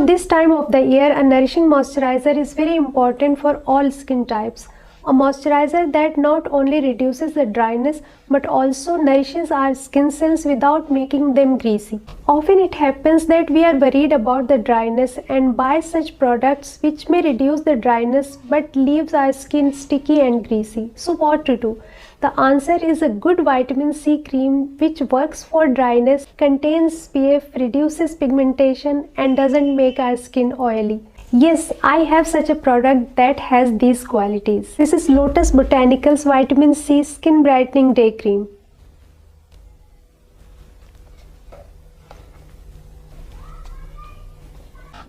this time of the year, a nourishing moisturizer is very important for all skin types. A moisturizer that not only reduces the dryness but also nourishes our skin cells without making them greasy. Often it happens that we are worried about the dryness and buy such products which may reduce the dryness but leaves our skin sticky and greasy. So what to do? The answer is a good vitamin C cream which works for dryness, contains SPF, reduces pigmentation and doesn't make our skin oily. Yes, I have such a product that has these qualities. This is Lotus Botanicals Vitamin C Skin Brightening Day Cream.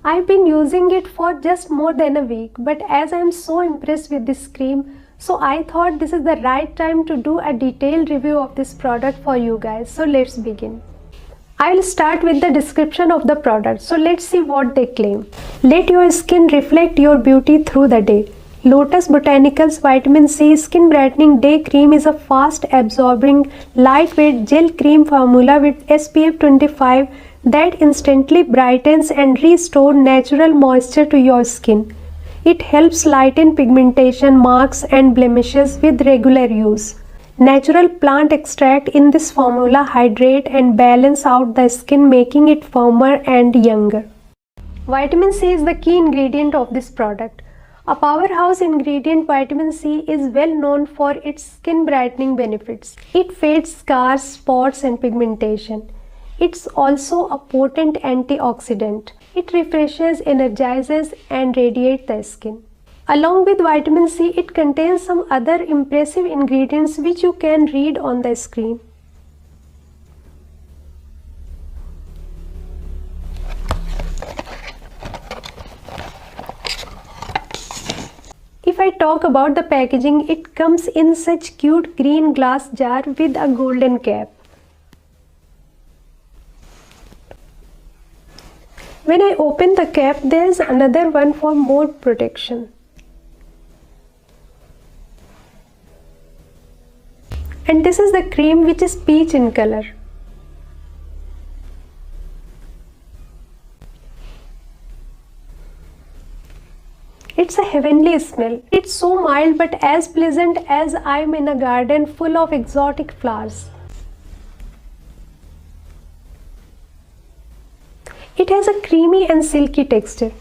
I've been using it for just more than a week, but as I'm so impressed with this cream, so I thought this is the right time to do a detailed review of this product for you guys. So let's begin. I will start with the description of the product. So let's see what they claim. Let your skin reflect your beauty through the day. Lotus Botanicals Vitamin C Skin Brightening Day Cream is a fast absorbing, lightweight gel cream formula with SPF 25 that instantly brightens and restores natural moisture to your skin. It helps lighten pigmentation, marks and blemishes with regular use. Natural plant extract in this formula hydrate and balance out the skin, making it firmer and younger. Vitamin C is the key ingredient of this product. A powerhouse ingredient, vitamin C is well known for its skin brightening benefits. It fades scars, spots and pigmentation. It's also a potent antioxidant. It refreshes, energizes and radiates the skin. Along with vitamin C, it contains some other impressive ingredients which you can read on the screen. If I talk about the packaging, it comes in such cute green glass jar with a golden cap. When I open the cap, there is another one for more protection. And this is the cream which is peach in color. It's a heavenly smell. It's so mild but as pleasant as I'm in a garden full of exotic flowers. It has a creamy and silky texture.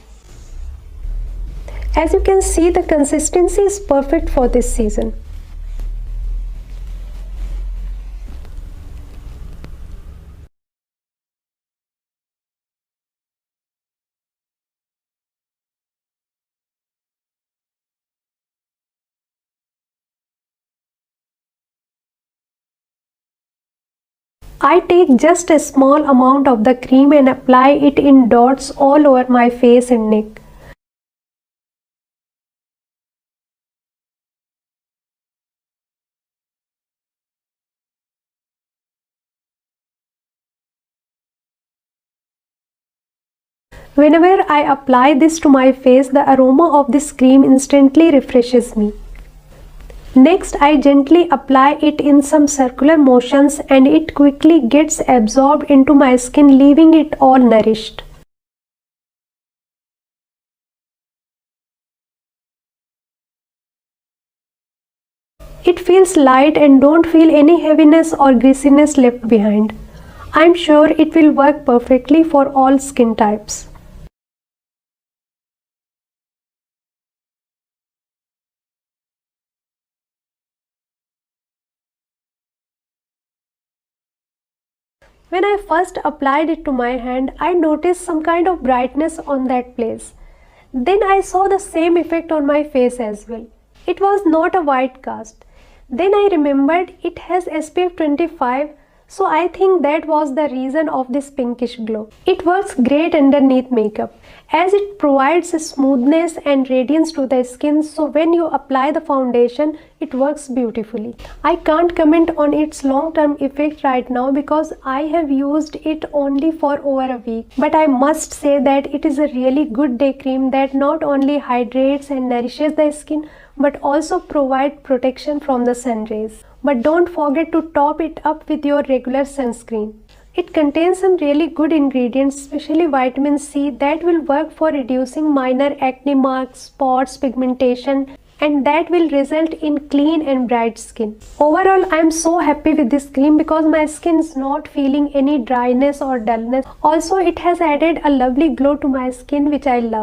As you can see, the consistency is perfect for this season. I take just a small amount of the cream and apply it in dots all over my face and neck. Whenever I apply this to my face, the aroma of this cream instantly refreshes me. Next, I gently apply it in some circular motions and it quickly gets absorbed into my skin, leaving it all nourished. It feels light and don't feel any heaviness or greasiness left behind. I'm sure it will work perfectly for all skin types. When I first applied it to my hand, I noticed some kind of brightness on that place. Then I saw the same effect on my face as well. It was not a white cast. Then I remembered it has SPF 25, so I think that was the reason of this pinkish glow. It works great underneath makeup as it provides a smoothness and radiance to the skin, so when you apply the foundation, it works beautifully. I can't comment on its long-term effect right now because I have used it only for over a week. But I must say that it is a really good day cream that not only hydrates and nourishes the skin but also provides protection from the sun rays. But don't forget to top it up with your regular sunscreen. It contains some really good ingredients, especially vitamin C, that will work for reducing minor acne marks, spots, pigmentation, and that will result in clean and bright skin. Overall, I am so happy with this cream because my skin is not feeling any dryness or dullness. Also, it has added a lovely glow to my skin, which I love.